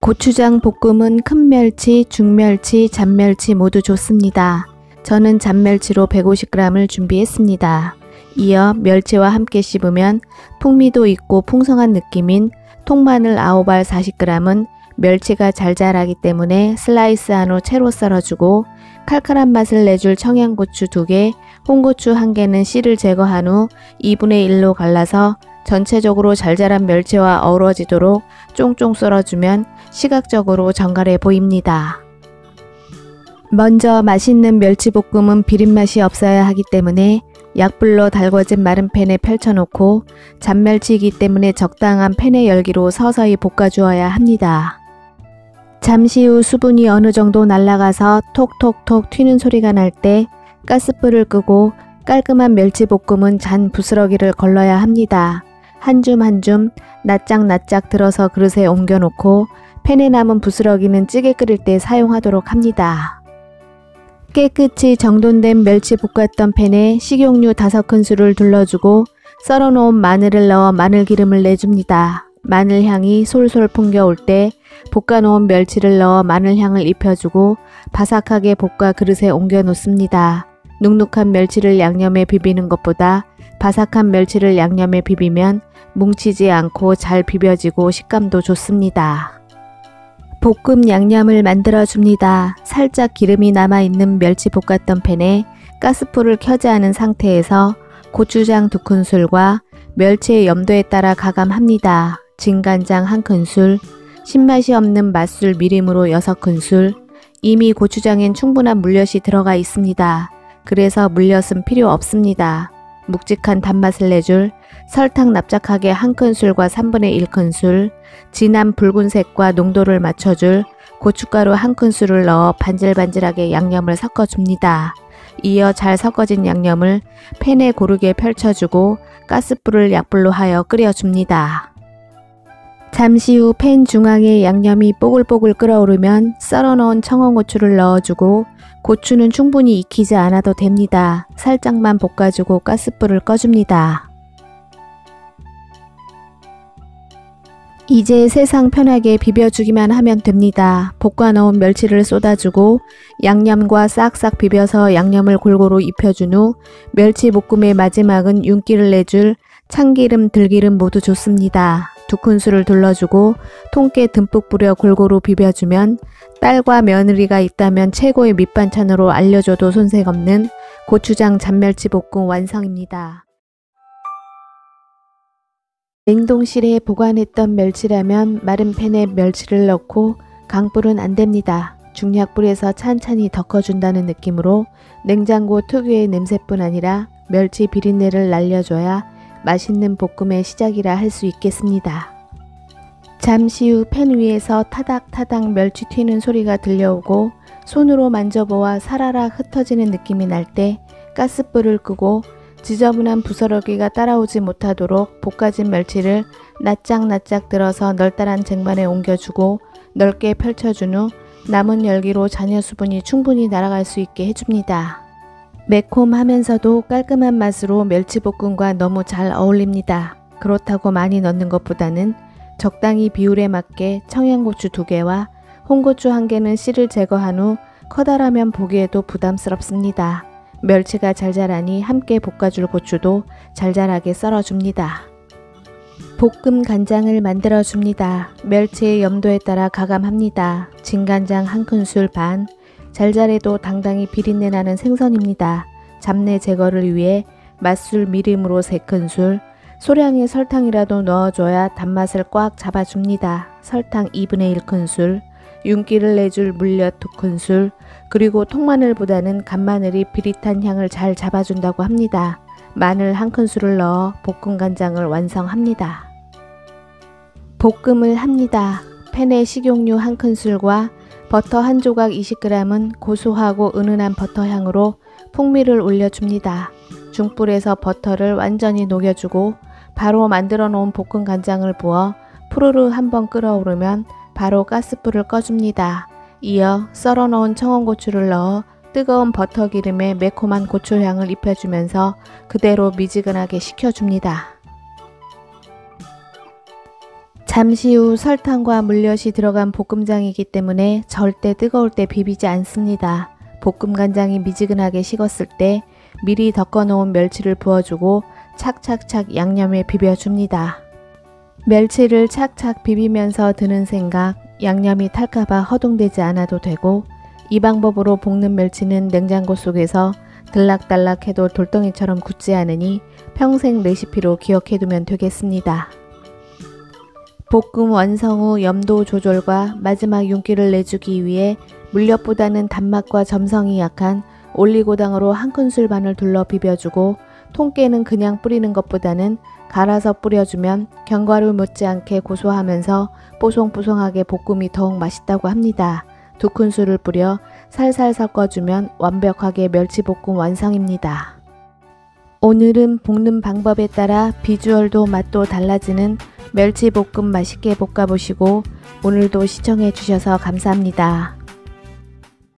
고추장 볶음은 큰 멸치, 중멸치, 잔멸치 모두 좋습니다. 저는 잔멸치로 150g을 준비했습니다. 이어 멸치와 함께 씹으면 풍미도 있고 풍성한 느낌인 통마늘 9알 40g은 멸치가 잘 자라기 때문에 슬라이스한 후 채로 썰어주고, 칼칼한 맛을 내줄 청양고추 2개, 홍고추 1개는 씨를 제거한 후 2분의 1로 갈라서 전체적으로 잘 자란 멸치와 어우러지도록 쫑쫑 썰어주면 시각적으로 정갈해 보입니다. 먼저 맛있는 멸치볶음은 비린맛이 없어야 하기 때문에 약불로 달궈진 마른 팬에 펼쳐놓고, 잔멸치이기 때문에 적당한 팬의 열기로 서서히 볶아주어야 합니다. 잠시 후 수분이 어느 정도 날아가서 톡톡톡 튀는 소리가 날 때 가스불을 끄고 깔끔한 멸치볶음은 잔 부스러기를 걸러야 합니다. 한 줌 한 줌 납작납작 들어서 그릇에 옮겨놓고 팬에 남은 부스러기는 찌개 끓일 때 사용하도록 합니다. 깨끗이 정돈된 멸치 볶았던 팬에 식용유 5큰술을 둘러주고 썰어놓은 마늘을 넣어 마늘기름을 내줍니다. 마늘향이 솔솔 풍겨올 때 볶아놓은 멸치를 넣어 마늘향을 입혀주고 바삭하게 볶아 그릇에 옮겨 놓습니다. 눅눅한 멸치를 양념에 비비는 것보다 바삭한 멸치를 양념에 비비면 뭉치지 않고 잘 비벼지고 식감도 좋습니다. 볶음 양념을 만들어 줍니다. 살짝 기름이 남아있는 멸치 볶았던 팬에 가스불을 켜지 않은 상태에서 고추장 2큰술과 멸치의 염도에 따라 가감합니다. 진간장 1큰술, 신맛이 없는 맛술 미림으로 6큰술, 이미 고추장엔 충분한 물엿이 들어가 있습니다. 그래서 물엿은 필요 없습니다. 묵직한 단맛을 내줄 설탕 납작하게 1큰술과 3분의 1큰술, 진한 붉은색과 농도를 맞춰줄 고춧가루 1큰술을 넣어 반질반질하게 양념을 섞어줍니다. 이어 잘 섞어진 양념을 팬에 고르게 펼쳐주고 가스불을 약불로 하여 끓여줍니다. 잠시 후 팬 중앙에 양념이 뽀글뽀글 끓어오르면 썰어놓은 청양고추를 넣어주고, 고추는 충분히 익히지 않아도 됩니다. 살짝만 볶아주고 가스불을 꺼줍니다. 이제 세상 편하게 비벼주기만 하면 됩니다. 볶아놓은 멸치를 쏟아주고 양념과 싹싹 비벼서 양념을 골고루 입혀준 후 멸치볶음의 마지막은 윤기를 내줄 참기름, 들기름 모두 좋습니다. 2큰술을 둘러주고 통깨 듬뿍 뿌려 골고루 비벼주면 딸과 며느리가 있다면 최고의 밑반찬으로 알려줘도 손색 없는 고추장 잔멸치볶음 완성입니다. 냉동실에 보관했던 멸치라면 마른 팬에 멸치를 넣고 강불은 안됩니다. 중약불에서 찬찬히 덮어준다는 느낌으로 냉장고 특유의 냄새뿐 아니라 멸치 비린내를 날려줘야 맛있는 볶음의 시작이라 할 수 있겠습니다. 잠시 후 팬 위에서 타닥타닥 멸치 튀는 소리가 들려오고 손으로 만져보아 사라락 흩어지는 느낌이 날 때 가스불을 끄고 지저분한 부스러기가 따라오지 못하도록 볶아진 멸치를 납작납작 들어서 널따란 쟁반에 옮겨주고 넓게 펼쳐준 후 남은 열기로 잔여 수분이 충분히 날아갈 수 있게 해줍니다. 매콤하면서도 깔끔한 맛으로 멸치볶음과 너무 잘 어울립니다. 그렇다고 많이 넣는 것보다는 적당히 비율에 맞게 청양고추 2개와 홍고추 1개는 씨를 제거한 후 커다라면 보기에도 부담스럽습니다. 멸치가 잘 자라니 함께 볶아줄 고추도 잘 자라게 썰어줍니다. 볶음 간장을 만들어줍니다. 멸치의 염도에 따라 가감합니다. 진간장 1큰술 반, 잘 자라도 당당히 비린내 나는 생선입니다. 잡내 제거를 위해 맛술 미림으로 3큰술, 소량의 설탕이라도 넣어줘야 단맛을 꽉 잡아줍니다. 설탕 2분의 1큰술, 윤기를 내줄 물엿 2큰술, 그리고 통마늘보다는 간마늘이 비릿한 향을 잘 잡아준다고 합니다. 마늘 1큰술을 넣어 볶음 간장을 완성합니다. 볶음을 합니다. 팬에 식용유 1큰술과 버터 한 조각 20g은 고소하고 은은한 버터 향으로 풍미를 올려줍니다. 중불에서 버터를 완전히 녹여주고 바로 만들어 놓은 볶음 간장을 부어 푸르르 한번 끓어오르면 바로 가스불을 꺼줍니다. 이어 썰어 놓은 청양고추를 넣어 뜨거운 버터 기름에 매콤한 고추향을 입혀주면서 그대로 미지근하게 식혀줍니다. 잠시 후 설탕과 물엿이 들어간 볶음장이기 때문에 절대 뜨거울 때 비비지 않습니다. 볶음 간장이 미지근하게 식었을 때 미리 덮어놓은 멸치를 부어주고 착착착 양념에 비벼줍니다. 멸치를 착착 비비면서 드는 생각, 양념이 탈까봐 허둥대지 않아도 되고, 이 방법으로 볶는 멸치는 냉장고 속에서 들락달락해도 돌덩이처럼 굳지 않으니 평생 레시피로 기억해두면 되겠습니다. 볶음 완성 후 염도 조절과 마지막 윤기를 내주기 위해 물엿보다는 단맛과 점성이 약한 올리고당으로 한 큰술 반을 둘러 비벼주고, 통깨는 그냥 뿌리는 것보다는 갈아서 뿌려주면 견과류 못지않게 고소하면서 뽀송뽀송하게 볶음이 더욱 맛있다고 합니다. 2큰술을 뿌려 살살 섞어주면 완벽하게 멸치볶음 완성입니다. 오늘은 볶는 방법에 따라 비주얼도 맛도 달라지는 멸치볶음 맛있게 볶아보시고 오늘도 시청해 주셔서 감사합니다.